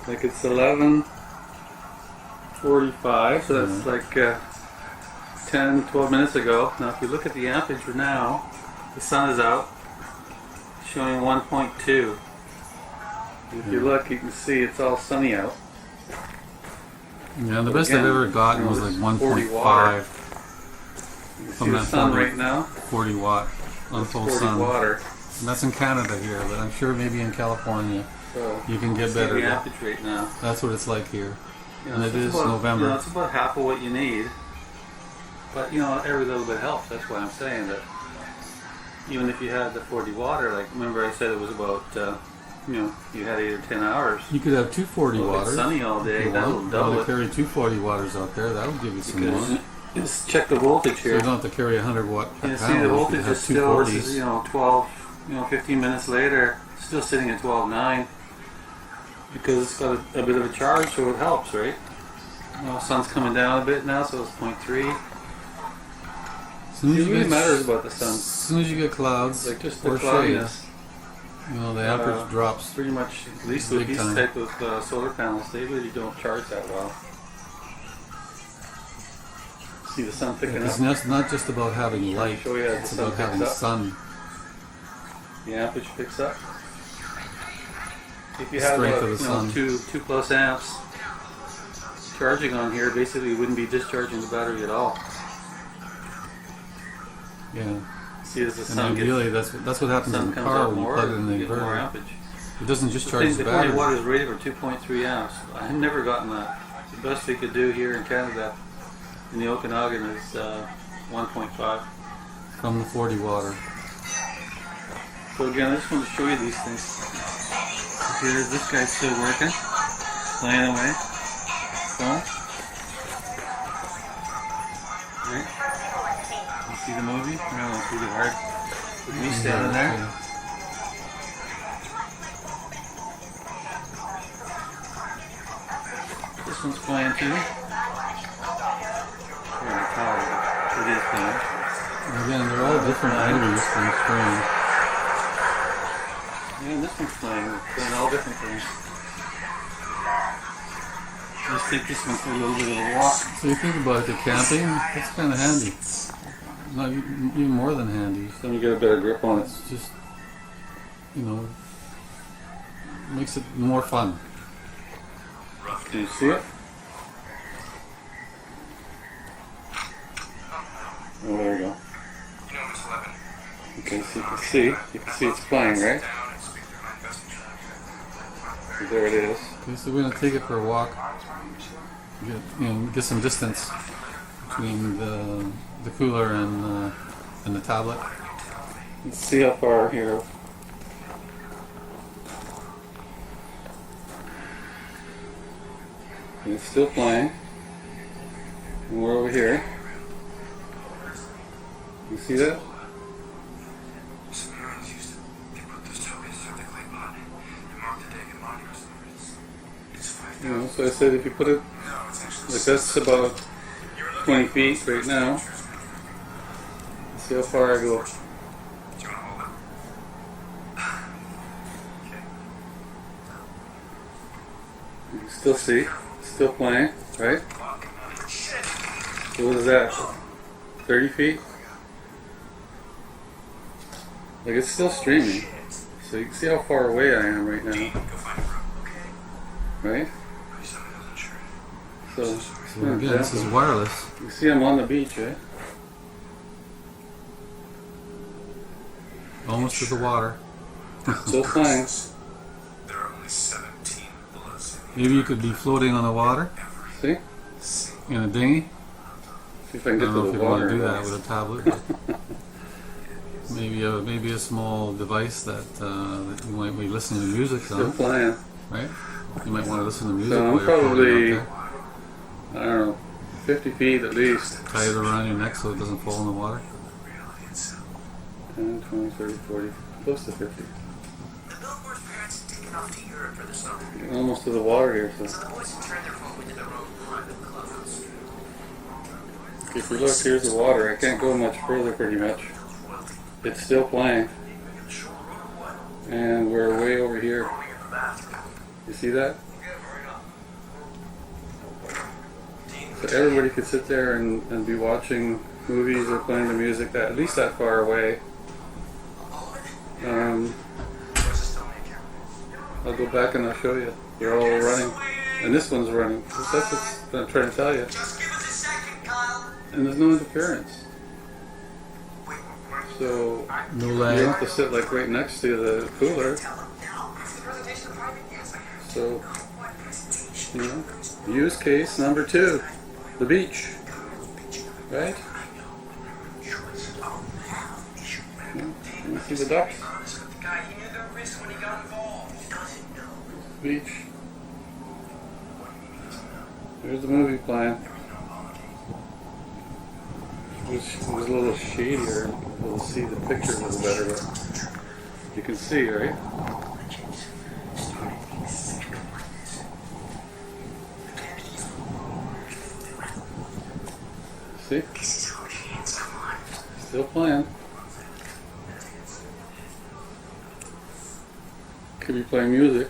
like it's 11:45, so that's like 10, 12 minutes ago. Now if you look at the amperage now, the sun is out, showing 1.2. If you look, you can see it's all sunny out. Yeah, the best Again, I've ever gotten was like You 1.5 see from the that sun 40, right now? 40 watt on full 40 sun. water. And that's in Canada here, but I'm sure maybe in California So you can get see better. the but amperage right now. That's what it's like here. You know, And it so it's is about, November. You know, it's about half of what you need. But you know, every little bit helps. That's why I'm saying that. Even if you had the 40 water, like remember I said it was about, you know, you had 8 or 10 hours. You could have 240 Well, if waters. it's sunny all day, If you that'll want. double to it. carry 240 waters out there, that'll give you some more. Just check the voltage So you here. don't have to carry a 100 watt You panel. see the if voltage you have is still, this is, 240s. you know, 12, 15 minutes later, still sitting at 12.9 because it's got a bit of a charge, so it helps, right? You know, sun's coming down a bit now, so it's 0.3. soon as It you really get, matters about the sun. as soon as you get clouds Like just the or shade, cloudiness. the amperage drops. Pretty much, at least with Big these time. type of solar panels, they really don't charge that well. See the sun picking It's up? not just about having light, Show you as it's the sun about having picks up. sun. The amperage picks up. If you have Strength of the sun. two plus amps charging on here, basically you wouldn't be discharging the battery at all. Yeah. See as the And sun ideally, gets, that's what happens in sun the comes car up when you more, plug it in the you get more inverter. ampage. It doesn't just charge the The 20 watt battery. is rated for 2.3 amps. I have never gotten that. The best they could do here in Canada, in the Okanagan, is 1.5. From the 40 water. So again, I just want to show you these things. Here, this guy's still working, playing away. Phone. Right. You see the movie? No, it's really hard. With me standing there. Yeah. This one's playing too. Here in the tower, it is playing. And again, they're all different items from screen. Yeah, and this one's playing all different things. Let's take this one for a little bit of a walk. So you think about it, camping, it's kind of handy. Not even more than handy. Then you get a better grip on it. It's just, makes it more fun. Can you see it? Oh, there we go. Okay, so you can see it's playing, right? So there it is. Okay, so we're going to take it for a walk. Get some distance between the cooler and the tablet. Let's see how far here. And it's still playing. And we're over here. You see that? So I said if you put it, like that's about 20 feet right now. See how far I go. You can still see, still playing, right? So what is that? 30 feet? Like it's still streaming. So you can see how far away I am right now. Right? So Again, this is wireless. you see I'm on the beach, right? Almost to the water. Still playing. Maybe you could be floating on the water See? in a dinghy. See if I can I get don't to know if the you want water. to do that with a tablet. But maybe a small device that you might be listening to music Still on, playing. right? You might want to listen to music So I'm while you're probably, floating out I don't know, 50 feet at least. there. Tie it around your neck so it doesn't fall in the water. 10, 20, 30, 40, close to 50. Getting almost to the water here, so. If you look, here's the water. I can't go much further pretty much. It's still playing. And we're way over here. You see that? So everybody could sit there and be watching movies or playing the music at least that far away. I'll go back and I'll show you. They're all running. And this one's running. That's what I'm trying to tell you. And there's no interference. So No you lag. don't have to sit like right next to the cooler. So, use case number 2, the beach, right? You see the ducks? Beach. There's the movie playing. It was a little shadier. We'll see the picture a little better, but you can see, right? See? Still playing. Could be playing music.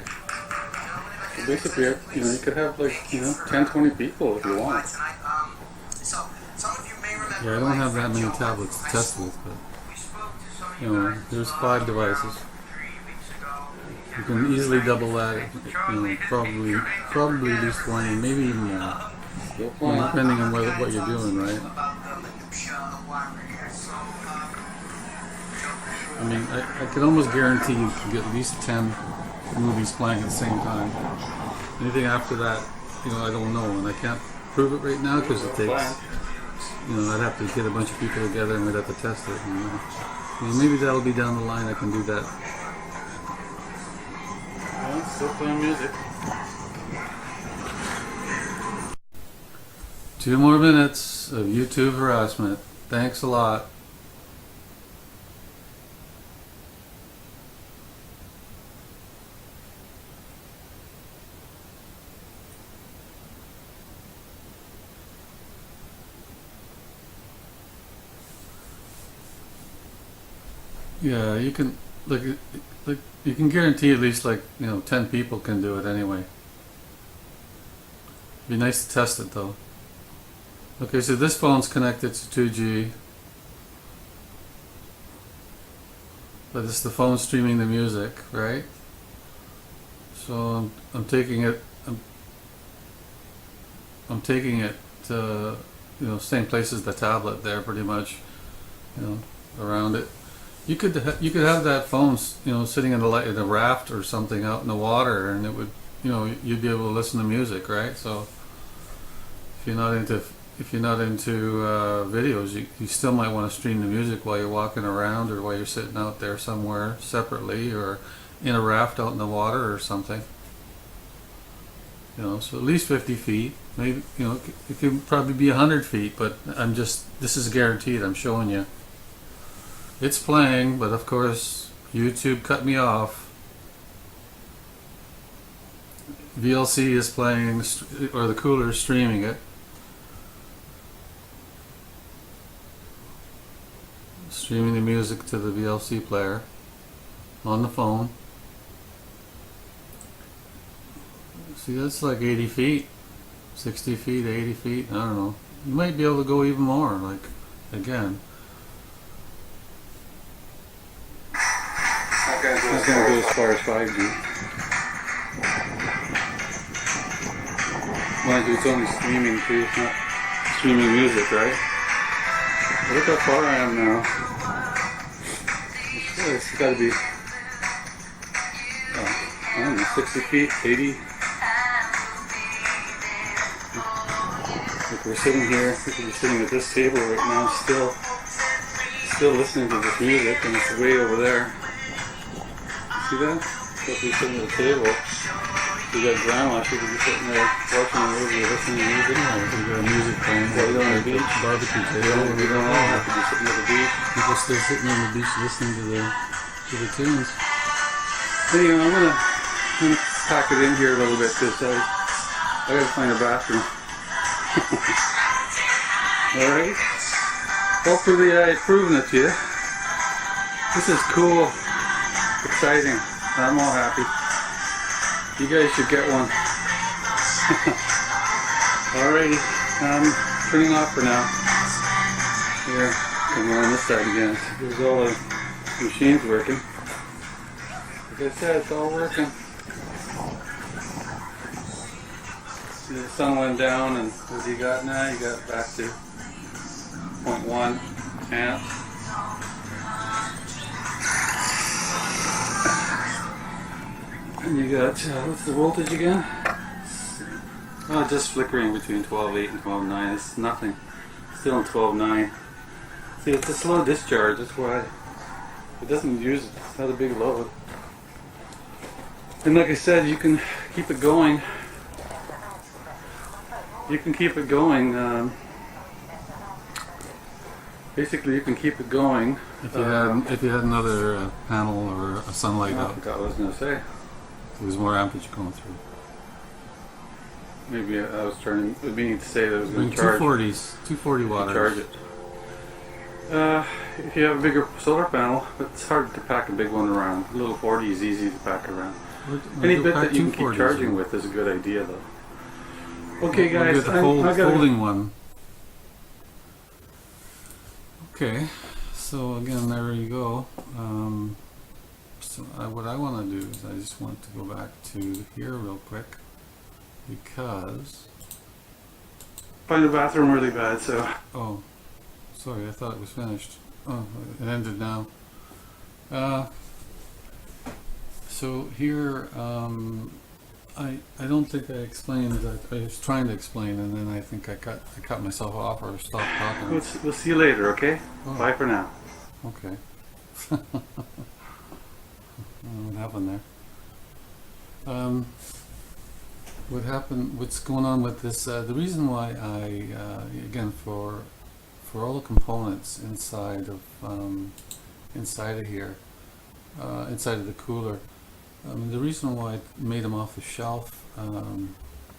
So basically, you know, you could have like, you know, 10, 20 people if you want. Yeah, I don't have that many tablets to test with, but you know, there's 5 devices. You can easily double that. You know, probably at least 20, maybe even more. Still playing. Depending on what you're doing, right? I mean, I can almost guarantee you can get at least 10 movies playing at the same time. Anything after that, you know, I don't know, and I can't prove it right now because it takes, you know, I'd have to get a bunch of people together and we'd have to test it. And, you know, maybe that'll be down the line. I can do that. Well, still playing music. 2 more minutes of YouTube harassment. Thanks a lot. Yeah, you can like you can guarantee at least like, you know, 10 people can do it anyway. Be nice to test it though. Okay, so this phone's connected to 2G, but it's the phone streaming the music, right? So I'm taking it. I'm taking it to, you know, same place as the tablet there, pretty much, you know, around it. You could have that phone, you know, sitting in a raft or something out in the water, and it would, you know, you'd be able to listen to music, right? So if you're not into videos, you still might want to stream the music while you're walking around or while you're sitting out there somewhere separately or in a raft out in the water or something. You know, so at least 50 feet. Maybe, you know, it could probably be 100 feet, but this is guaranteed. I'm showing you. It's playing, but of course YouTube cut me off. VLC is playing, or the cooler is streaming it. Streaming the music to the VLC player on the phone. See, that's like 80 feet, 60 feet, 80 feet, I don't know. You might be able to go even more, like, again. Not going to go as far as 5G. Mind you, it's only streaming too, it's not streaming music, right? But look how far I am now. It's got to be, I don't know, 60 feet, 80. Like we're sitting here, we could be sitting at this table right now, still listening to this music, and it's way over there. See that? So if you're sitting at the table, you got grandma, she could be sitting there watching a movie or listening to music. Yeah, you got music playing. While you're on the beach. Barbecue table. We don't all have to be sitting at the beach. People still sitting on the beach listening to the tunes. Anyway, I'm gonna pack it in here a little bit because I gotta find a bathroom. Alright? Hopefully I've proven it to you. This is cool. Exciting. I'm all happy. You guys should get one. Alrighty, I'm turning off for now. Here, come on this side again. There's all the machines working. Like I said, it's all working. See, the sun went down, and what you got now? You got back to 0.1 amps. And you got, what's the voltage again? Oh, just flickering between 12.8 and 12.9. It's nothing. Still in 12.9. See, it's a slow discharge. That's why it doesn't use it. It's not a big load. And like I said, you can keep it going. You can keep it going. Basically, you can keep it going. If you had another panel or a sunlight I out, forgot what I was going to say. there's more amperage going through. Maybe I was meaning to say that I was going Bring to charge. 240s, 240 watt. Charge it. If you have a bigger solar panel, it's hard to pack a big one around. A little 40 is easy to pack around. Any bit that you can keep charging with is a good idea, though. Okay, guys, With the folding one. Okay, so again, there you go. What I want to do is I just want to go back to here real quick because find the bathroom really bad, so. Oh, sorry, I thought it was finished. Oh, it ended now. So here, I don't think I explained that. I was trying to explain, and then I think I cut myself off or stopped talking. We'll see you later, okay? Oh. Bye for now. Okay. What happened there? What happened? What's going on with this? The reason why again, for all the components inside of here, inside of the cooler, the reason why I made them off the shelf,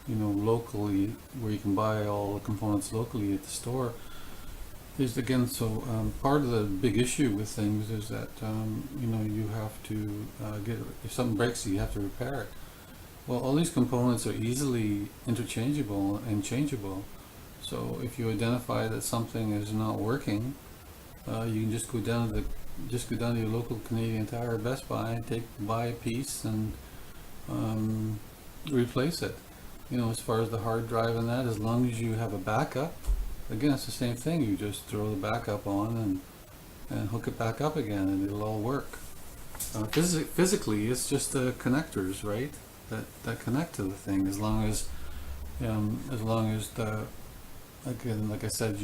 locally, where you can buy all the components locally at the store, is again, so part of the big issue with things is that you have to if something breaks, you have to repair it. Well, all these components are easily interchangeable and changeable. So if you identify that something is not working, you can just go down to your local Canadian Tire or Best Buy and buy a piece and replace it. As far as the hard drive and that, as long as you have a backup, again, it's the same thing. You just throw the backup on and hook it back up again, and it'll all work. Physically, it's just the connectors, right? That connect to the thing. As long as the, again, like I said,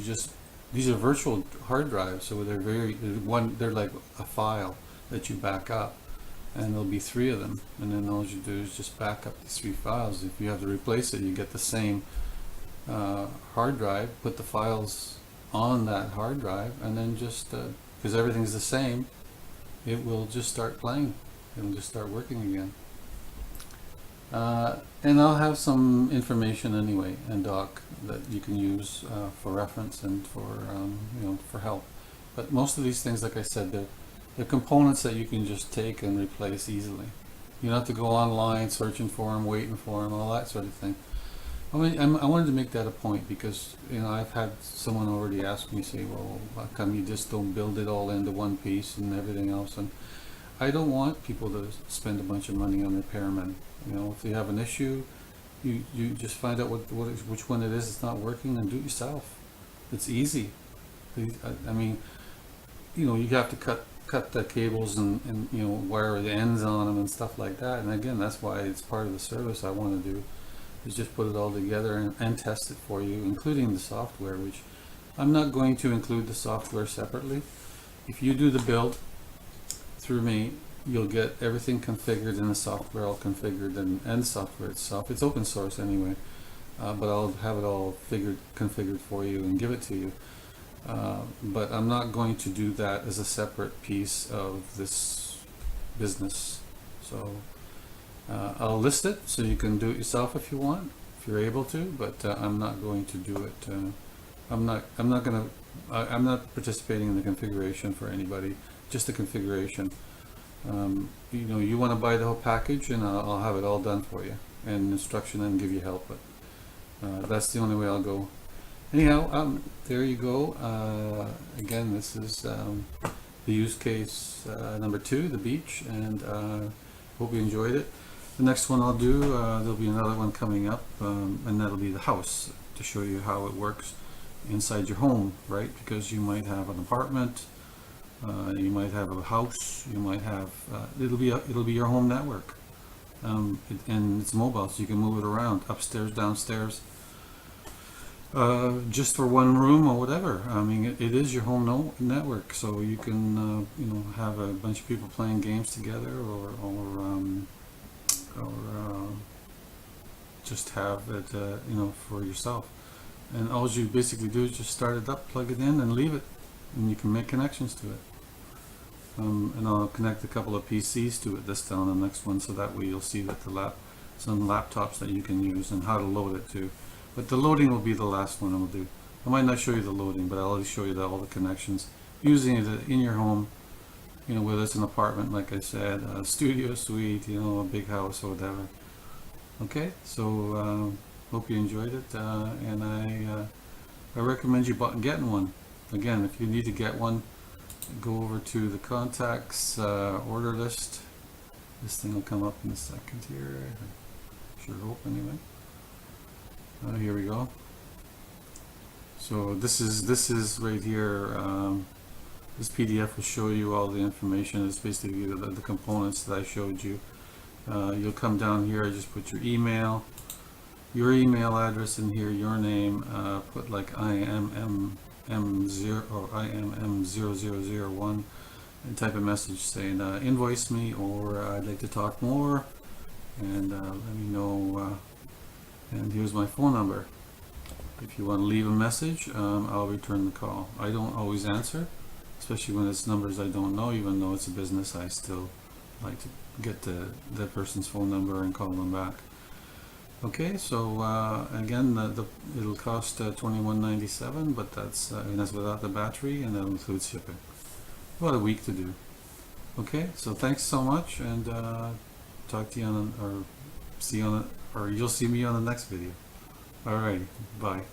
these are virtual hard drives, so they're like a file that you back up, and there'll be 3 of them, and then all you do is just back up these 3 files. If you have to replace it, you get the same hard drive, put the files on that hard drive, and then just because everything's the same, it will just start playing. It'll just start working again. And I'll have some information anyway and doc that you can use for reference and for help. But most of these things, like I said, they're components that you can just take and replace easily. You don't have to go online searching for them, waiting for them, all that sort of thing. I wanted to make that a point because I've had someone already ask me, say, well, how come you just don't build it all into one piece and everything else? And I don't want people to spend a bunch of money on repairmen. If you have an issue, you just find out which one it is that's not working and do it yourself. It's easy. I mean, you have to cut the cables and wire the ends on them and stuff like that. And again, that's why it's part of the service I want to do, is just put it all together and test it for you, including the software, which I'm not going to include the software separately. If you do the build through me, you'll get everything configured and the software all configured, and the software itself. It's open source anyway, but I'll have it all configured for you and give it to you. But I'm not going to do that as a separate piece of this business. So I'll list it so you can do it yourself if you want, if you're able to. But I'm not going to do it. I'm not participating in the configuration for anybody. Just the configuration. You want to buy the whole package, and I'll have it all done for you, and instruction, and give you help. But that's the only way I'll go. Anyhow, there you go. Again, this is the use case number 2, the beach, and hope you enjoyed it. The next one I'll do, there'll be another one coming up, and that'll be the house, to show you how it works inside your home, right? Because you might have an apartment. You might have a house. You might have it'll be your home network, and it's mobile, so you can move it around upstairs, downstairs, just for one room or whatever. I mean, it is your home network, so you can have a bunch of people playing games together, or just have it for yourself. And all you basically do is just start it up, plug it in, and leave it. And you can make connections to it. And I'll connect a couple of PCs to it this time on the next one, so that way you'll see that some laptops that you can use and how to load it too. But the loading will be the last one I'll do. I might not show you the loading, but I'll show you all the connections using it in your home, you know, whether it's an apartment, like I said, a studio suite, you know, a big house or whatever. Okay, so hope you enjoyed it, and I recommend you getting one. Again, if you need to get one, go over to the contacts order list. This thing will come up in a second here. Sure hope anyway. Here we go. So this is right here. This PDF will show you all the information. It's basically the components that I showed you. You'll come down here. I just put your email address in here, your name. Put like IMM0001 and type a message saying invoice me, or I'd like to talk more, and let me know. And here's my phone number. If you want to leave a message, I'll return the call. I don't always answer, especially when it's numbers I don't know. Even though it's a business, I still like to get that person's phone number and call them back. Okay, so again, it'll cost $21.97, but that's without the battery, and that includes shipping. About a week to do. Okay, so thanks so much, and talk to you or see you on, or you'll see me on the next video. Alrighty, bye.